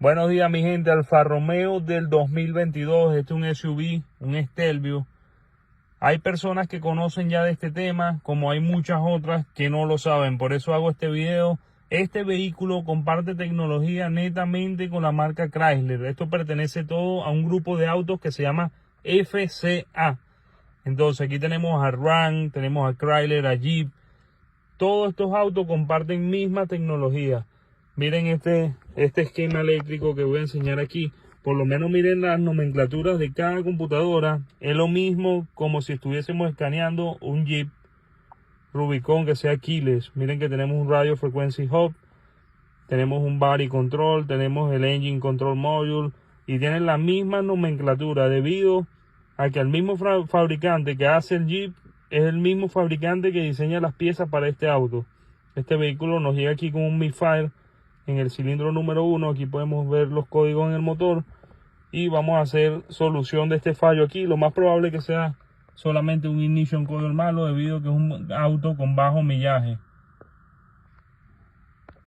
Buenos días mi gente, Alfa Romeo del 2022, este es un SUV, un Stelvio. Hay personas que conocen ya de este tema, como hay muchas otras que no lo saben, por eso hago este video. Este vehículo comparte tecnología netamente con la marca Chrysler. Esto pertenece todo a un grupo de autos que se llama FCA. Entonces aquí tenemos a Ram, tenemos a Chrysler, a Jeep. Todos estos autos comparten misma tecnología. Miren este esquema eléctrico que voy a enseñar aquí. Por lo menos miren las nomenclaturas de cada computadora. Es lo mismo como si estuviésemos escaneando un Jeep Rubicon que sea keyless. Miren que tenemos un radio frequency hub. Tenemos un body control. Tenemos el engine control module. Y tienen la misma nomenclatura debido a que el mismo fabricante que hace el Jeep es el mismo fabricante que diseña las piezas para este auto. Este vehículo nos llega aquí con un misfire en el cilindro número 1. Aquí podemos ver los códigos en el motor y vamos a hacer solución de este fallo aquí. Lo más probable que sea solamente un ignition coil malo debido a que es un auto con bajo millaje.